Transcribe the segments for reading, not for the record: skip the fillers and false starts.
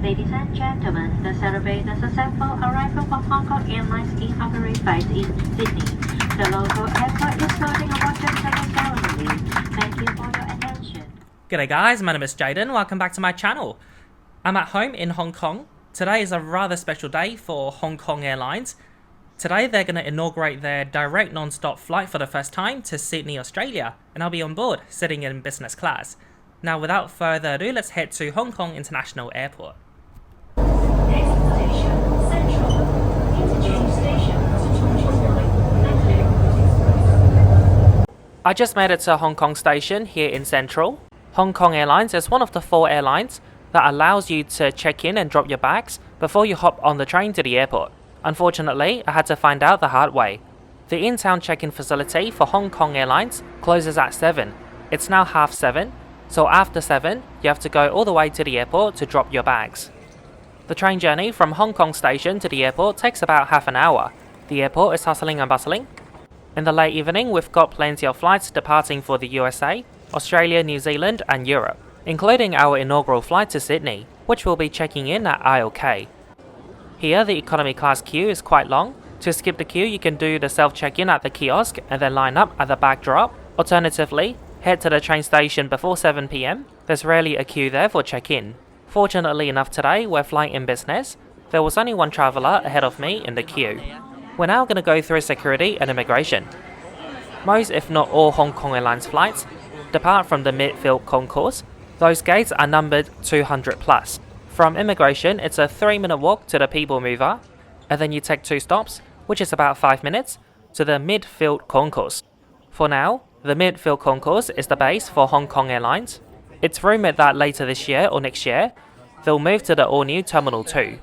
Ladies and gentlemen, to celebrate the successful arrival of Hong Kong Airlines Inaugural flight in Sydney, the local airport is holding a water service ceremony. Thank you for your attention. G'day guys, my name is Jaden, welcome back to my channel. I'm at home in Hong Kong. Today is a rather special day for Hong Kong Airlines. Today they're going to inaugurate their direct non-stop flight for the first time to Sydney, Australia, and I'll be on board, sitting in business class. Now without further ado, let's head to Hong Kong International Airport. Next station, Central. Interchange station, I just made it to Hong Kong Station here in Central. Hong Kong Airlines is one of the 4 airlines that allows you to check in and drop your bags before you hop on the train to the airport. Unfortunately, I had to find out the hard way. The in-town check-in facility for Hong Kong Airlines closes at 7. It's now 7:30, so after 7, you have to go all the way to the airport to drop your bags. The train journey from Hong Kong Station to the airport takes about half an hour. The airport is hustling and bustling. In the late evening, we've got plenty of flights departing for the USA, Australia, New Zealand and Europe, including our inaugural flight to Sydney, which will be checking in at aisle K. Here, the economy class queue is quite long. To skip the queue, you can do the self-check-in at the kiosk and then line up at the back drop. Alternatively, head to the train station before 7 PM. There's rarely a queue there for check-in. Fortunately enough today, we're flying in business. There was only one traveller ahead of me in the queue. We're now going to go through security and immigration. Most, if not all, Hong Kong Airlines flights depart from the midfield concourse. Those gates are numbered 200 plus. From immigration, it's a 3-minute walk to the people mover, and then you take 2 stops, which is about 5 minutes, to the midfield concourse. For now, the midfield concourse is the base for Hong Kong Airlines. It's rumoured that later this year or next year, they'll move to the all-new Terminal 2.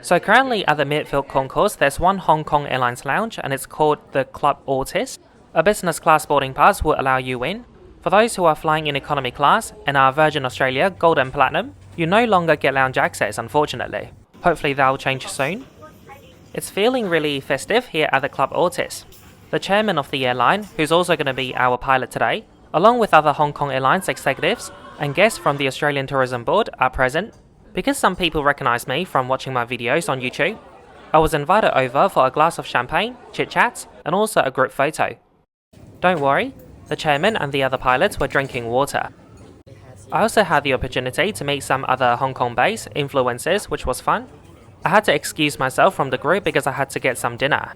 So currently at the midfield concourse, there's one Hong Kong Airlines lounge, and it's called the Club Autus. A business class boarding pass will allow you in. For those who are flying in economy class and are Virgin Australia Gold and Platinum, you no longer get lounge access, unfortunately. Hopefully that'll change soon. It's feeling really festive here at the Club Autus. The chairman of the airline, who's also going to be our pilot today, along with other Hong Kong Airlines executives and guests from the Australian Tourism Board are present. Because some people recognise me from watching my videos on YouTube, I was invited over for a glass of champagne, chit-chats and also a group photo. Don't worry, the chairman and the other pilots were drinking water. I also had the opportunity to meet some other Hong Kong-based influencers, which was fun. I had to excuse myself from the group because I had to get some dinner.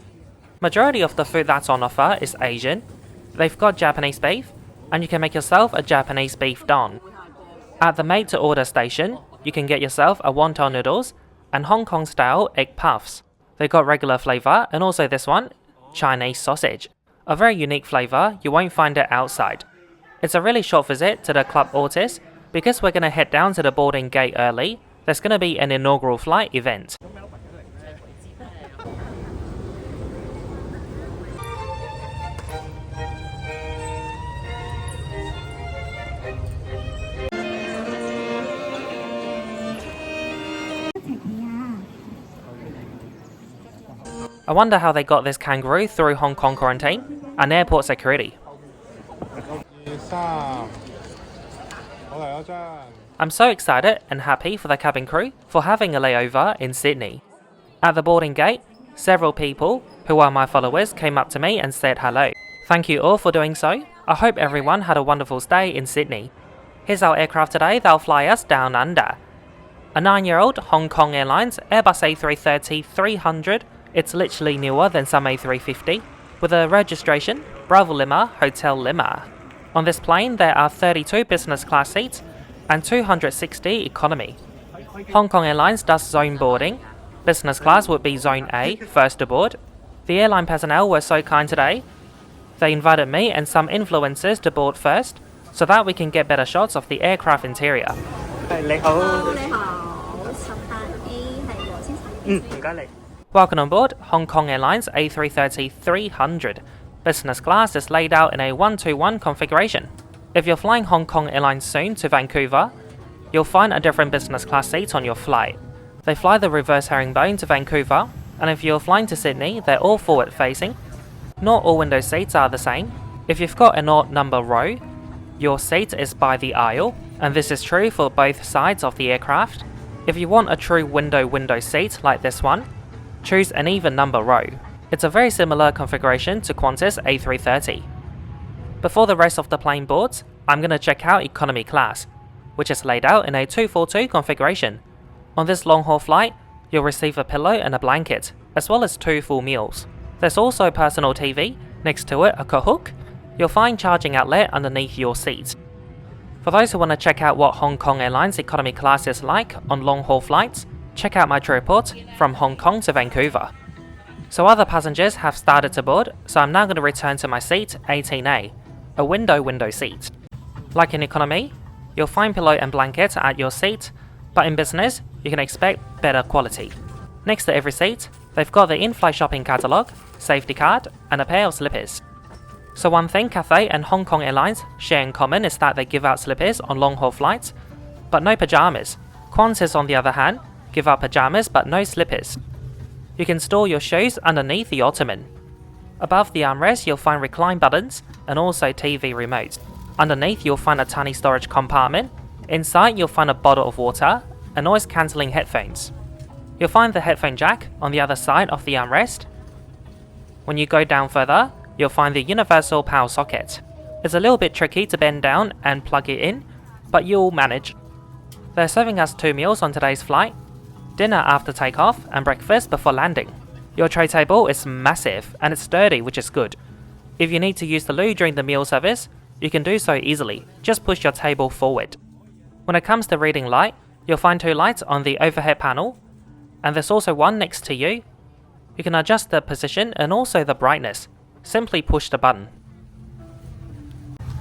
Majority of the food that's on offer is Asian. They've got Japanese beef, and you can make yourself a Japanese beef don. At the made-to-order station, you can get yourself a wonton noodles and Hong Kong-style egg puffs. They got regular flavour and also this one, Chinese sausage. A very unique flavour, you won't find it outside. It's a really short visit to the Club Autus because we're going to head down to the boarding gate early. There's going to be an inaugural flight event. I wonder how they got this kangaroo through Hong Kong quarantine and airport security. I'm so excited and happy for the cabin crew for having a layover in Sydney. At the boarding gate, several people who are my followers came up to me and said hello. Thank you all for doing so. I hope everyone had a wonderful stay in Sydney. Here's our aircraft today that'll fly us down under. A 9-year-old Hong Kong Airlines Airbus A330-300. It's literally newer than some A350, with a registration Bravo Lima Hotel Lima. On this plane there are 32 business class seats and 260 economy. Hong Kong Airlines does zone boarding. Business class would be Zone A, first aboard. The airline personnel were so kind today. They invited me and some influencers to board first, so that we can get better shots of the aircraft interior. Welcome on board Hong Kong Airlines A330-300. Business class is laid out in a 1-to-1 configuration. If you're flying Hong Kong Airlines soon to Vancouver, you'll find a different business class seat on your flight. They fly the reverse herringbone to Vancouver, and if you're flying to Sydney, they're all forward facing. Not all window seats are the same. If you've got an odd number row, your seat is by the aisle, and this is true for both sides of the aircraft. If you want a true window seat like this one, choose an even number row. It's a very similar configuration to Qantas A330. Before the rest of the plane boards, I'm going to check out economy class, which is laid out in a 242 configuration. On this long haul flight, you'll receive a pillow and a blanket, as well as 2 full meals. There's also a personal TV, next to it a Kahook. You'll find charging outlet underneath your seat. For those who want to check out what Hong Kong Airlines economy class is like on long haul flights, check out my trip report from Hong Kong to Vancouver. So other passengers have started to board, so I'm now going to return to my seat 18A, a window seat. Like in economy, you'll find pillow and blanket at your seat, but in business, you can expect better quality. Next to every seat, they've got the in-flight shopping catalogue, safety card, and a pair of slippers. So one thing Cathay and Hong Kong Airlines share in common is that they give out slippers on long-haul flights, but no pyjamas. Qantas, on the other hand, give out pyjamas but no slippers. You can store your shoes underneath the ottoman. Above the armrest, you'll find recline buttons and also TV remotes. Underneath, you'll find a tiny storage compartment. Inside, you'll find a bottle of water and noise-cancelling headphones. You'll find the headphone jack on the other side of the armrest. When you go down further, you'll find the universal power socket. It's a little bit tricky to bend down and plug it in, but you'll manage. They're serving us 2 meals on today's flight, dinner after takeoff and breakfast before landing. Your tray table is massive and it's sturdy, which is good. If you need to use the loo during the meal service, you can do so easily, just push your table forward. When it comes to reading light, you'll find 2 lights on the overhead panel, and there's also one next to you. You can adjust the position and also the brightness. Simply push the button.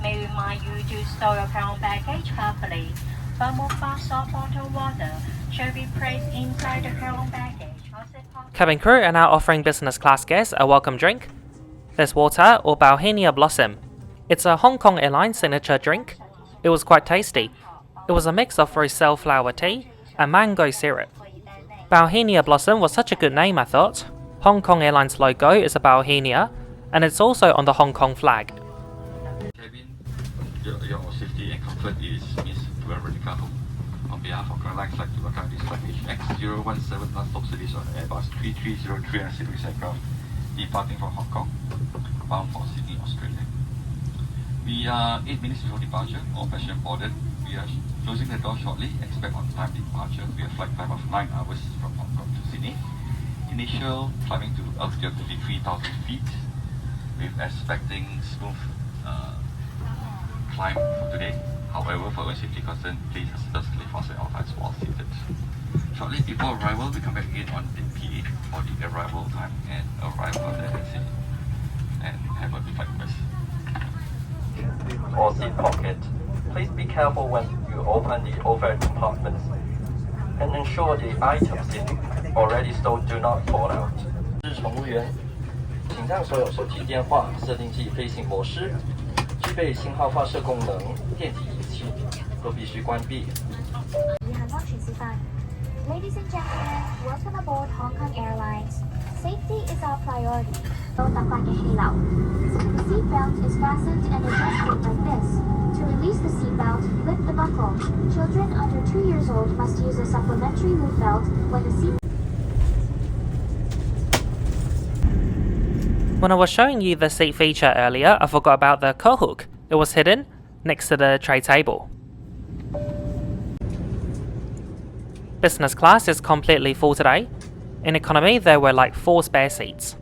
May remind you to store your carry-on baggage carefully. Thermal flask soft bottled water should be placed inside the carry-on baggage. Cabin crew are now offering business class guests a welcome drink. There's water or Bauhinia Blossom. It's a Hong Kong Airlines signature drink. It was quite tasty. It was a mix of roselle flower tea and mango syrup. Bauhinia Blossom was such a good name, I thought. Hong Kong Airlines logo is a Bauhinia, and it's also on the Hong Kong flag. Cabin, your safety and comfort is Miss Veronica Ho. On behalf of Airlines, I'd like to welcome this flight X017 non-stop service on Airbus 330-306 aircraft departing from Hong Kong, bound for Sydney, Australia. We are 8 minutes before departure, all passengers boarded. We are closing the door shortly, expect on-time departure. We have flight time of 9 hours from Hong Kong to Sydney. Initial climbing to altitude 53,000 feet. We're expecting smooth climb for today. However, for our safety concern, please assist us fasten our tights while seated. Shortly before arrival, we come back again on the PA for the arrival time and arrival destination, and have a good flight with us. Or seat pocket. Please be careful when you open the overhead compartments and ensure the items already stored do not fall out. 是乘务员，请让所有手机电话设定至飞行模式，具备信号发射功能，电子仪器都必须关闭。 Ladies and gentlemen, welcome aboard Hong Kong Airlines. Safety is our priority. The seatbelt is fastened and adjusted like this. To release the seatbelt, lift the buckle. Children under 2 years old must use a supplementary loop belt when the seat. When I was showing you the seat feature earlier, I forgot about the Kahook. It was hidden next to the tray table. Business class is completely full today. In economy, there were like 4 spare seats.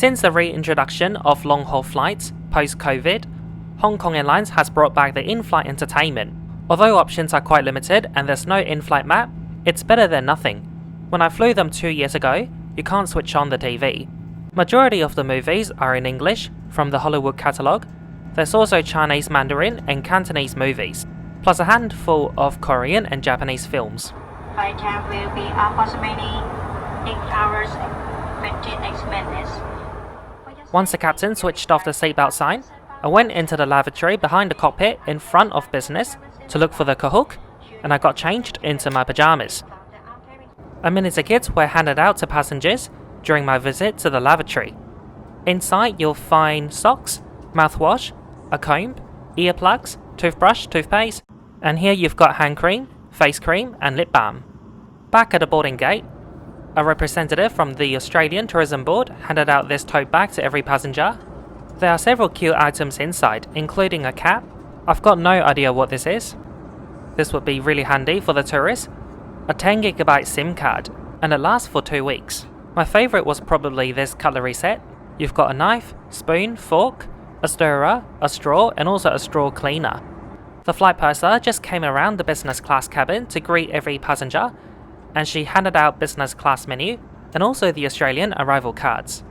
Since the reintroduction of long-haul flights post-COVID, Hong Kong Airlines has brought back the in-flight entertainment. Although options are quite limited and there's no in-flight map, it's better than nothing. When I flew them 2 years ago, you can't switch on the TV. Majority of the movies are in English from the Hollywood catalogue. There's also Chinese Mandarin and Cantonese movies, plus a handful of Korean and Japanese films. Flight time will be approximately 8 hours and 28 minutes. Once the captain switched off the seatbelt sign, I went into the lavatory behind the cockpit in front of business to look for the cahook, and I got changed into my pajamas. A mini tickets were handed out to passengers during my visit to the lavatory. Inside you'll find socks, mouthwash, a comb, earplugs, toothbrush, toothpaste, and here you've got hand cream, face cream and lip balm. Back at the boarding gate, a representative from the Australian Tourism Board handed out this tote bag to every passenger. There are several cute items inside, including a cap. I've got no idea what this is. This would be really handy for the tourists. A 10GB SIM card, and it lasts for 2 weeks. My favourite was probably this cutlery set. You've got a knife, spoon, fork, a stirrer, a straw, and also a straw cleaner. The flight purser just came around the business class cabin to greet every passenger, and she handed out business class menu and also the Australian arrival cards.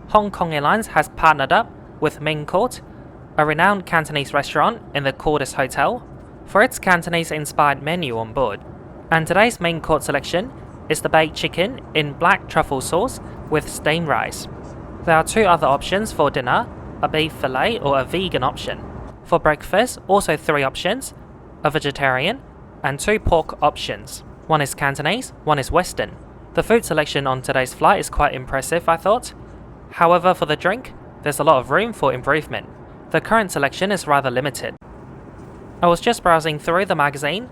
Hong Kong Airlines has partnered up with Main Court, a renowned Cantonese restaurant in the Cordis Hotel, for its Cantonese-inspired menu on board. And today's main course selection is the baked chicken in black truffle sauce with steamed rice. There are 2 other options for dinner, a beef fillet or a vegan option. For breakfast, also 3 options, a vegetarian and 2 pork options. One is Cantonese, one is Western. The food selection on today's flight is quite impressive, I thought. However, for the drink, there's a lot of room for improvement. The current selection is rather limited. I was just browsing through the magazine,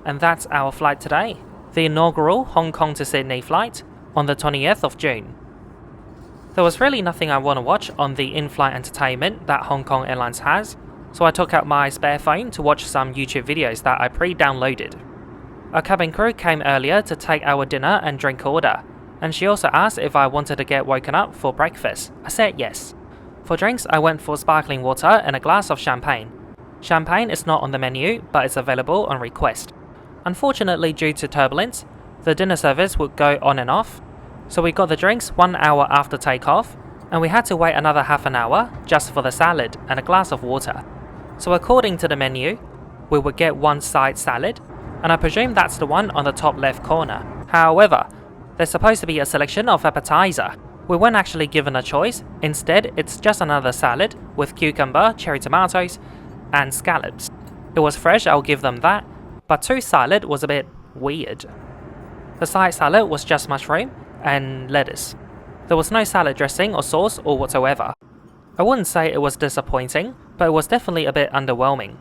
and that's our flight today, the inaugural Hong Kong to Sydney flight on the 20th of June. There was really nothing I want to watch on the in-flight entertainment that Hong Kong Airlines has, so I took out my spare phone to watch some YouTube videos that I pre-downloaded. Our cabin crew came earlier to take our dinner and drink order, and she also asked if I wanted to get woken up for breakfast. I said yes. For drinks, I went for sparkling water and a glass of champagne. Champagne is not on the menu, but it's available on request. Unfortunately, due to turbulence, the dinner service would go on and off, so we got the drinks 1 hour after takeoff, and we had to wait another half an hour just for the salad and a glass of water. So according to the menu, we would get 1 side salad, and I presume that's the one on the top left corner. However, there's supposed to be a selection of appetizer. We weren't actually given a choice, instead it's just another salad with cucumber, cherry tomatoes, and scallops. It was fresh, I'll give them that, but 2 salad was a bit weird. The side salad was just mushroom and lettuce. There was no salad dressing or sauce or whatsoever. I wouldn't say it was disappointing, but it was definitely a bit underwhelming.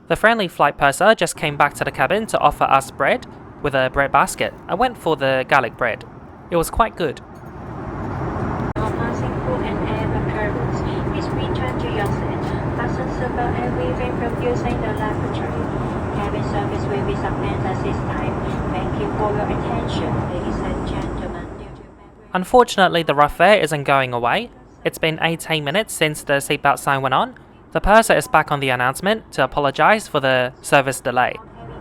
The friendly flight purser just came back to the cabin to offer us bread with a bread basket. I went for the garlic bread. It was quite good. Now passing food and air curtains, please return to your seat. Fasten seatbelt and refrain from using the lavatory. Cabin service will be suspended at this time. Thank you for your attention, ladies and gentlemen. Unfortunately, the rough air isn't going away. It's been 18 minutes since the seatbelt sign went on. The purser is back on the announcement to apologize for the service delay.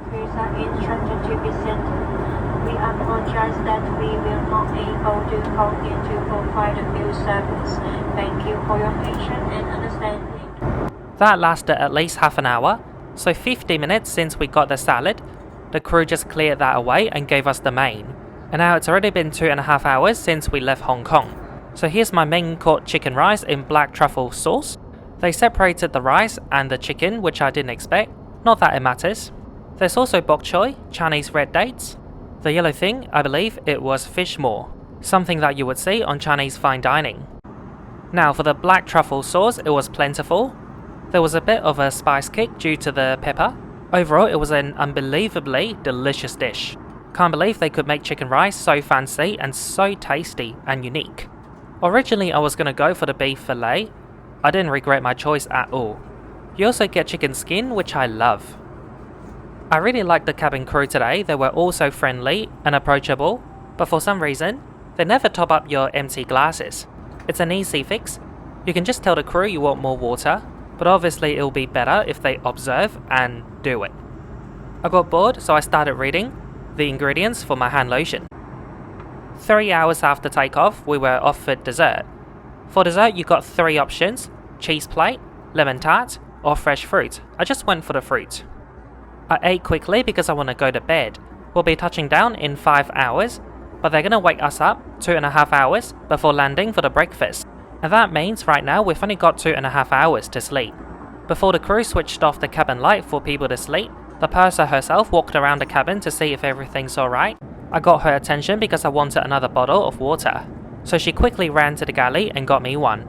Crews are instructed to be sent. We apologize that we will not be able to continue to provide a new service. Thank you for your patience and understanding. That lasted at least half an hour, so 50 minutes since we got the salad. The crew just cleared that away and gave us the main. And now it's already been 2.5 hours since we left Hong Kong. So here's my main course chicken rice in black truffle sauce. They separated the rice and the chicken, which I didn't expect. Not that it matters. There's also bok choy, Chinese red dates. The yellow thing, I believe it was fish maw, something that you would see on Chinese fine dining. Now for the black truffle sauce, it was plentiful. There was a bit of a spice kick due to the pepper. Overall, it was an unbelievably delicious dish. Can't believe they could make chicken rice so fancy and so tasty and unique. Originally I was going to go for the beef fillet. I didn't regret my choice at all. You also get chicken skin, which I love. I really liked the cabin crew today. They were all so friendly and approachable, but for some reason, they never top up your empty glasses. It's an easy fix. You can just tell the crew you want more water, but obviously it'll be better if they observe and do it. I got bored, so I started reading the ingredients for my hand lotion. 3 hours after takeoff, we were offered dessert. For dessert, you got 3 options: cheese plate, lemon tart, or fresh fruit. I just went for the fruit. I ate quickly because I want to go to bed. We'll be touching down in 5 hours, but they're gonna wake us up 2.5 hours before landing for the breakfast. And that means right now we've only got 2.5 hours to sleep. Before the crew switched off the cabin light for people to sleep, the purser herself walked around the cabin to see if everything's alright. I got her attention because I wanted another bottle of water, so she quickly ran to the galley and got me one.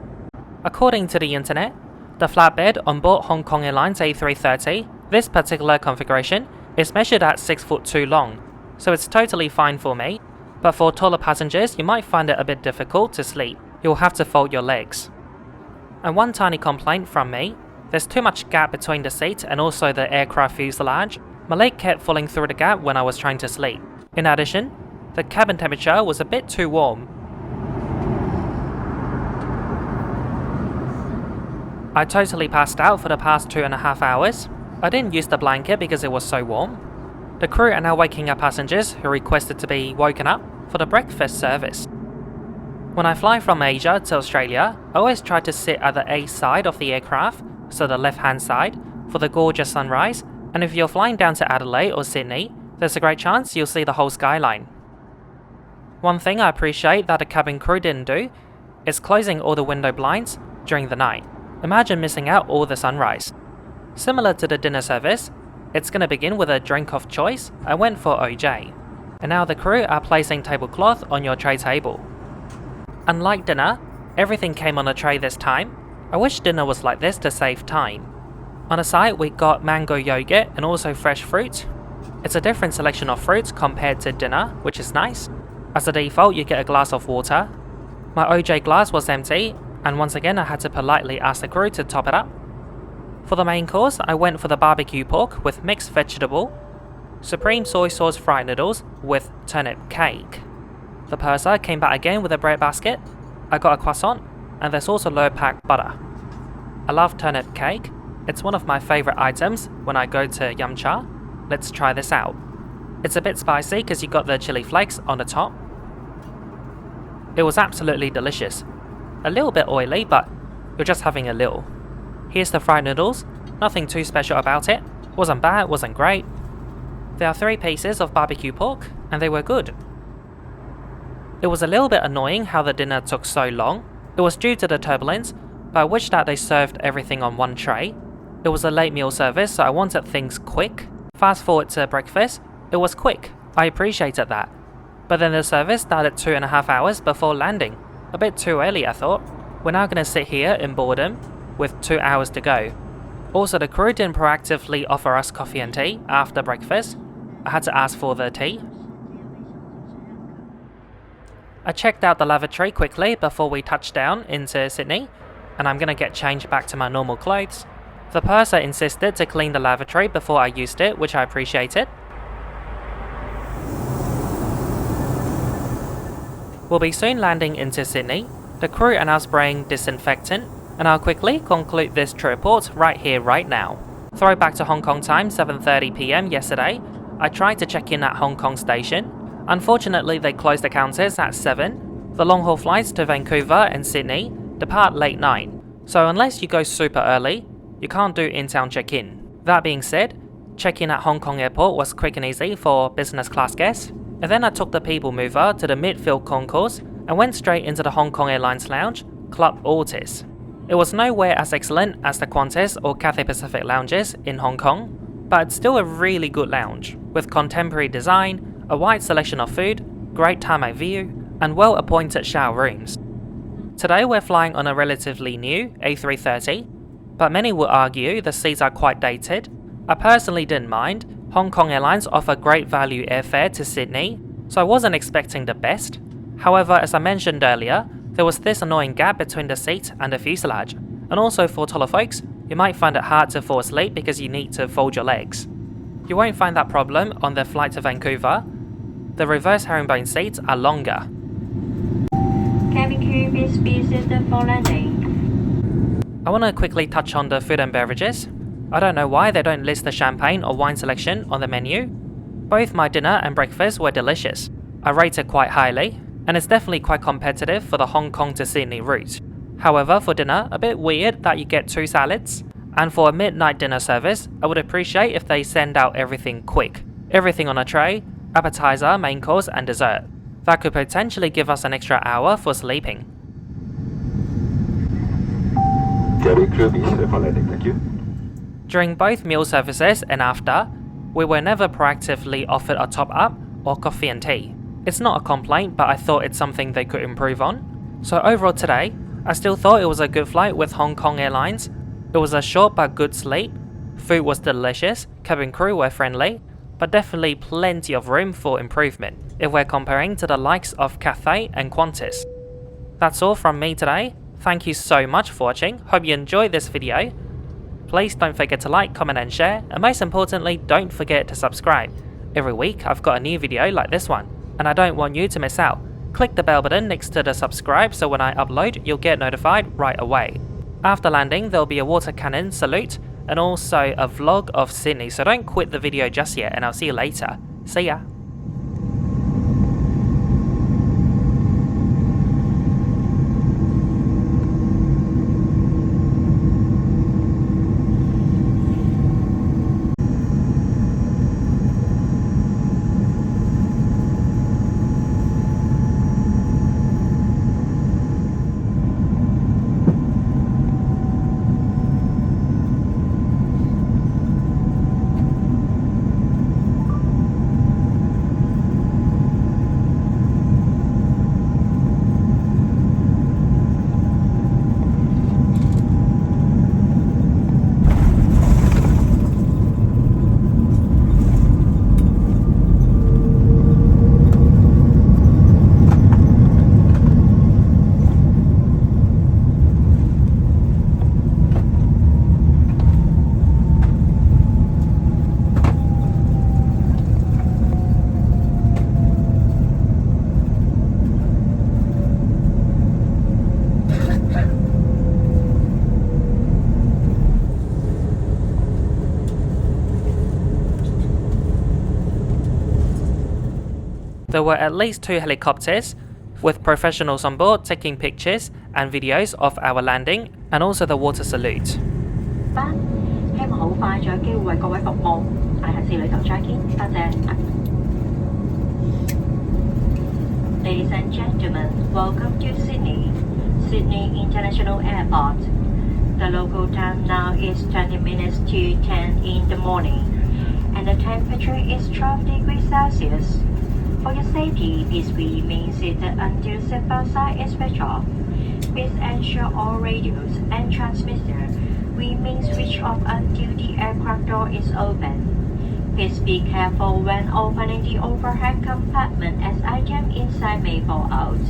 According to the internet, the flatbed on board Hong Kong Airlines A330, this particular configuration, is measured at 6'2" long, so it's totally fine for me, but for taller passengers you might find it a bit difficult to sleep. You'll have to fold your legs. And one tiny complaint from me, there's too much gap between the seat and also the aircraft fuselage. My leg kept falling through the gap when I was trying to sleep. In addition, the cabin temperature was a bit too warm. I totally passed out for the past 2.5 hours. I didn't use the blanket because it was so warm. The crew are now waking up passengers who requested to be woken up for the breakfast service. When I fly from Asia to Australia, I always try to sit at the A side of the aircraft, so the left hand side, for the gorgeous sunrise, and if you're flying down to Adelaide or Sydney, there's a great chance you'll see the whole skyline. One thing I appreciate that the cabin crew didn't do is closing all the window blinds during the night. Imagine missing out all the sunrise. Similar to the dinner service, it's gonna begin with a drink of choice. I went for OJ. And now the crew are placing tablecloth on your tray table. Unlike dinner, everything came on a tray this time. I wish dinner was like this to save time. On the side we got mango yogurt and also fresh fruit. It's a different selection of fruits compared to dinner, which is nice. As a default you get a glass of water. My OJ glass was empty, and once again I had to politely ask the crew to top it up. For the main course, I went for the barbecue pork with mixed vegetable, supreme soy sauce fried noodles with turnip cake. The purser came back again with a bread basket. I got a croissant, and there's also low pack butter. I love turnip cake. It's one of my favourite items when I go to Yum Cha. Let's try this out. It's a bit spicy because you got the chili flakes on the top. It was absolutely delicious. A little bit oily, but you're just having a little. Here's the fried noodles. Nothing too special about it. Wasn't bad, wasn't great. There are 3 pieces of barbecue pork, and they were good. It was a little bit annoying how the dinner took so long. It was due to the turbulence, but I wish that they served everything on one tray. It was a late meal service, so I wanted things quick. Fast forward to breakfast, it was quick. I appreciated that. But then the service started 2.5 hours before landing. A bit too early, I thought. We're now gonna sit here in boredom with 2 hours to go. Also, the crew didn't proactively offer us coffee and tea after breakfast. I had to ask for the tea. I checked out the lavatory quickly before we touched down into Sydney, and I'm gonna get changed back to my normal clothes. The purser insisted to clean the lavatory before I used it, which I appreciated. We'll be soon landing into Sydney. The crew are now spraying disinfectant, and I'll quickly conclude this trip report right here, right now. Throwback to Hong Kong time, 7:30 PM yesterday. I tried to check in at Hong Kong station. Unfortunately, they closed the counters at 7. The long-haul flights to Vancouver and Sydney depart late night, so unless you go super early, you can't do in-town check-in. That being said, check-in at Hong Kong airport was quick and easy for business class guests, and then I took the people mover to the midfield concourse and went straight into the Hong Kong Airlines lounge, Club Autus. It was nowhere as excellent as the Qantas or Cathay Pacific lounges in Hong Kong, but it's still a really good lounge, with contemporary design, a wide selection of food, great tarmac view, and well-appointed shower rooms. Today we're flying on a relatively new A330, but many will argue the seats are quite dated. I personally didn't mind. Hong Kong Airlines offer great value airfare to Sydney, so I wasn't expecting the best. However, as I mentioned earlier, there was this annoying gap between the seat and the fuselage, and also for taller folks, you might find it hard to fall asleep because you need to fold your legs. You won't find that problem on the flight to Vancouver. The reverse herringbone seats are longer. Cabin crew, please be seated for landing. I want to quickly touch on the food and beverages. I don't know why they don't list the champagne or wine selection on the menu. Both my dinner and breakfast were delicious. I rate it quite highly, and it's definitely quite competitive for the Hong Kong to Sydney route. However, for dinner, a bit weird that you get 2 salads. And for a midnight dinner service, I would appreciate if they send out everything quick. Everything on a tray, appetizer, main course and dessert. That could potentially give us an extra hour for sleeping. Cabin crew, be seated for landing. Thank you. During both meal services and after, we were never proactively offered a top-up or coffee and tea. It's not a complaint, but I thought it's something they could improve on. So overall today, I still thought it was a good flight with Hong Kong Airlines. It was a short but good sleep, food was delicious, cabin crew were friendly, but definitely plenty of room for improvement if we're comparing to the likes of Cathay and Qantas. That's all from me today. Thank you so much for watching, hope you enjoyed this video. Please don't forget to like, comment and share, and most importantly don't forget to subscribe. Every week I've got a new video like this one, and I don't want you to miss out. Click the bell button next to the subscribe so when I upload you'll get notified right away. After landing there'll be a water cannon salute and also a vlog of Sydney, so don't quit the video just yet and I'll see you later. See ya! There were at least 2 helicopters, with professionals on board taking pictures and videos of our landing and also the water salute. 班，希望好快再有機會為各位服務。我哋下次旅途再見，多謝。Ladies and gentlemen, welcome to Sydney, Sydney International Airport. The local time now is 20 minutes to 10 in the morning, and the temperature is 12 degrees Celsius. For your safety, please remain seated until seatbelt sign is switched off. Please ensure all radios and transmitters remain switched off until the aircraft door is open. Please be careful when opening the overhead compartment as items inside may fall out.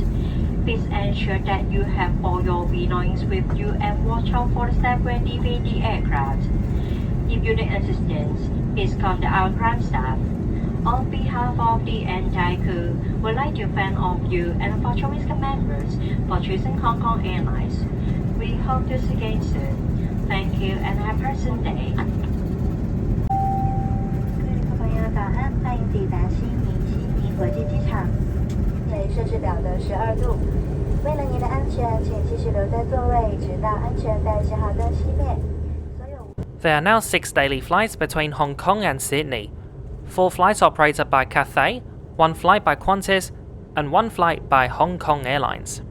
Please ensure that you have all your belongings with you and watch out for the staff when leaving the aircraft. If you need assistance, please contact our ground staff. On behalf of the entire crew, we'd like to thank all of you and for choice members for choosing Hong Kong Airlines. We hope to see you again soon. Thank you and have a pleasant day. 各位朋友早安，欢迎抵达悉尼国际机场。为摄氏表的12度。为了您的安全，请继续留在座位，直到安全带信号灯熄灭。 There are now 6 daily flights between Hong Kong and Sydney. 4 flights operated by Cathay, 1 flight by Qantas, and 1 flight by Hong Kong Airlines.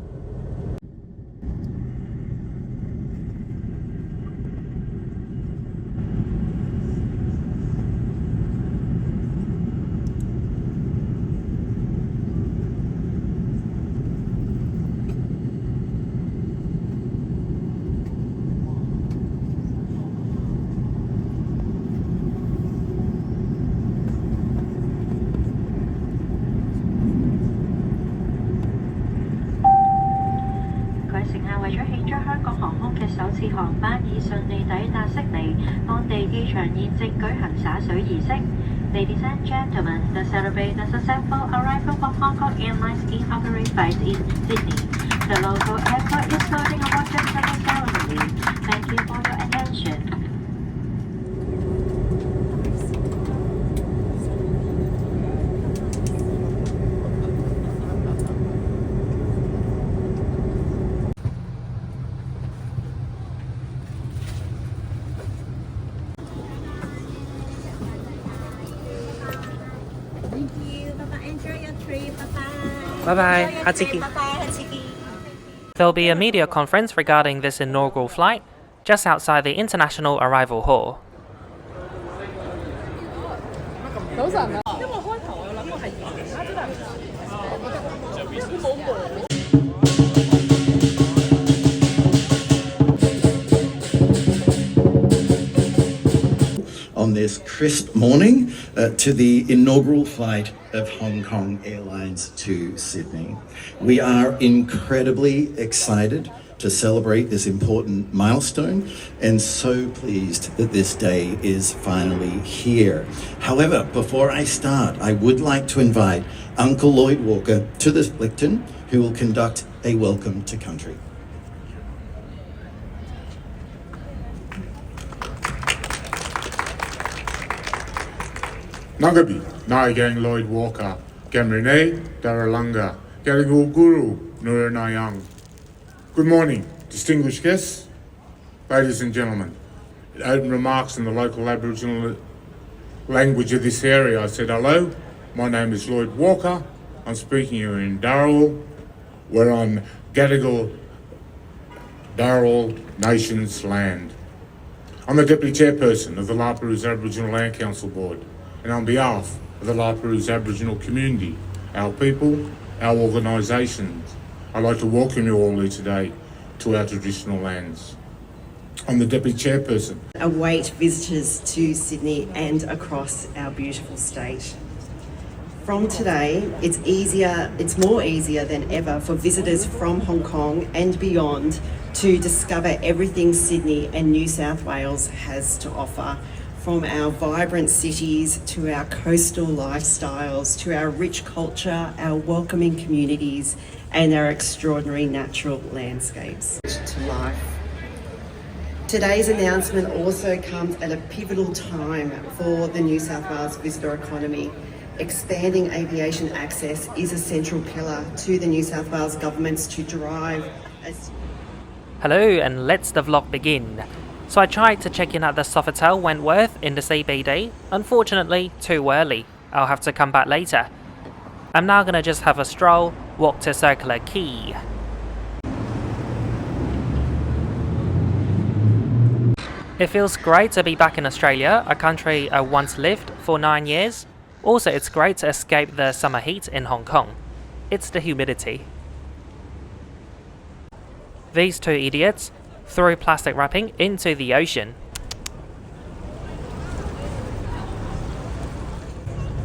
Ladies and gentlemen, to celebrate the successful arrival of Hong Kong Airlines Inaugural flight in Sydney, The local airport is loading a water service currently. Thank you for your attention. Thank you. Bye-bye. Enjoy your trip. Bye-bye. Bye-bye. Enjoy your Hatsiki. trip. Bye-bye. Hatsiki. There'll be a media conference regarding this inaugural flight just outside the International Arrival Hall. On this crisp morning to the inaugural flight of Hong Kong Airlines to Sydney. We are incredibly excited to celebrate this important milestone and so pleased that this day is finally here. However, before I start, I would like to invite Uncle Lloyd Walker to the lectern, who will conduct a welcome to country. Nagabi, Naigang Lloyd Walker, Gamrine, Daralanga, Garigu Guru, Nuranayang. Good morning, distinguished guests, ladies and gentlemen. In opening remarks in the local Aboriginal language of this area, I said hello. My name is Lloyd Walker. I'm speaking here in Darrell. We're on Gadigal Darrell Nation's land. I'm the Deputy Chairperson of the La Perouse Aboriginal Land Council Board, and on behalf of the La Perouse Aboriginal community, our people, our organisations, I'd like to welcome you all here today to our traditional lands. I'm the Deputy Chairperson. Await visitors to Sydney and across our beautiful state. From today, it's more easier than ever for visitors from Hong Kong and beyond to discover everything Sydney and New South Wales has to offer, from our vibrant cities to our coastal lifestyles, to our rich culture, our welcoming communities, and our extraordinary natural landscapes to life. Today's announcement also comes at a pivotal time for the New South Wales visitor economy. Expanding aviation access is a central pillar to the New South Wales government's to drive a... Hello, and let's the vlog begin. So I tried to check in at the Sofitel Wentworth in the CBD. Unfortunately, too early. I'll have to come back later. I'm now gonna just have a stroll, walk to Circular Quay. It feels great to be back in Australia, a country I once lived for 9 years. Also, it's great to escape the summer heat in Hong Kong. It's the humidity. These two idiots threw plastic wrapping into the ocean.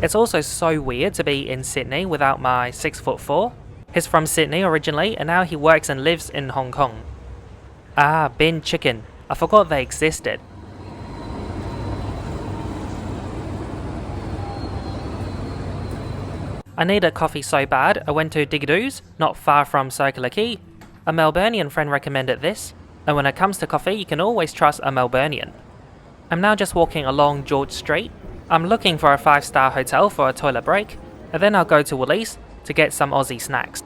It's also so weird to be in Sydney without my 6'4". He's from Sydney originally and now he works and lives in Hong Kong. Ah, bin chicken. I forgot they existed. I need a coffee so bad, I went to Diggidoo's, not far from Circular Quay. A Melburnian friend recommended this, and when it comes to coffee, you can always trust a Melburnian. I'm now just walking along George Street. I'm looking for a 5-star hotel for a toilet break, and then I'll go to Woolies to get some Aussie snacks.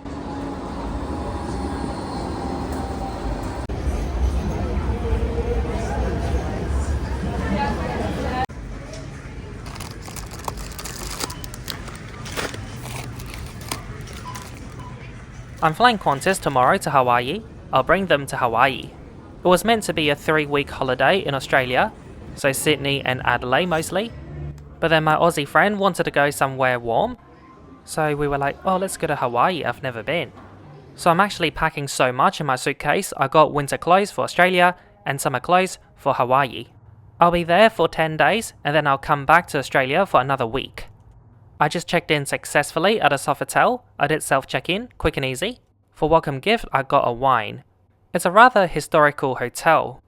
I'm flying Qantas tomorrow to Hawaii. I'll bring them to Hawaii. It was meant to be a 3-week holiday in Australia, so Sydney and Adelaide mostly. But then my Aussie friend wanted to go somewhere warm, so we were like, oh, let's go to Hawaii, I've never been. So I'm actually packing so much in my suitcase, I got winter clothes for Australia and summer clothes for Hawaii. I'll be there for 10 days and then I'll come back to Australia for another week. I just checked in successfully at a Sofitel. I did self-check-in, quick and easy. For welcome gift, I got a wine. It's a rather historical hotel.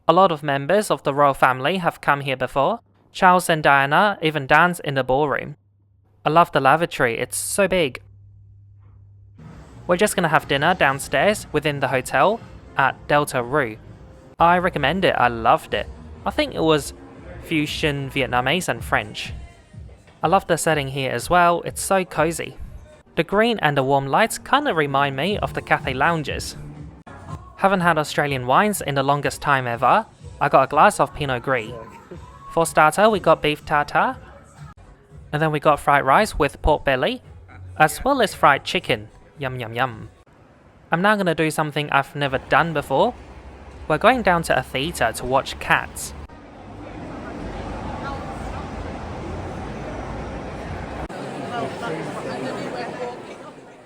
A lot of members of the royal family have come here before. Charles and Diana even dance in the ballroom. I love the lavatory, it's so big. We're just gonna have dinner downstairs within the hotel at Delta Rue. I recommend it, I loved it. I think it was fusion Vietnamese and French. I love the setting here as well, it's so cozy. The green and the warm lights kinda remind me of the Cathay lounges. Haven't had Australian wines in the longest time ever. I got a glass of Pinot Gris. For starter, we got beef tartare. And then we got fried rice with pork belly, as well as fried chicken. Yum yum yum. I'm now gonna do something I've never done before. We're going down to a theatre to watch Cats.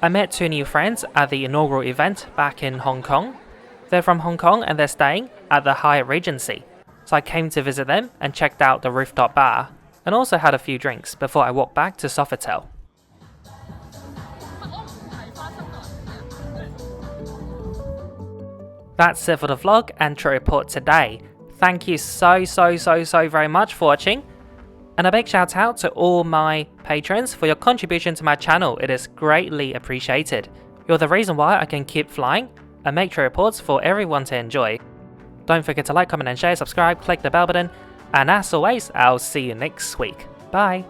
I met 2 new friends at the inaugural event back in Hong Kong. They're from Hong Kong and they're staying at the Hyatt Regency. So I came to visit them and checked out the rooftop bar, and also had a few drinks before I walked back to Sofitel. That's it for the vlog and trip report today. Thank you so very much for watching. And a big shout out to all my patrons for your contribution to my channel, it is greatly appreciated. You're the reason why I can keep flying and make trip reports for everyone to enjoy. Don't forget to like, comment and share, subscribe, click the bell button, and as always, I'll see you next week. Bye!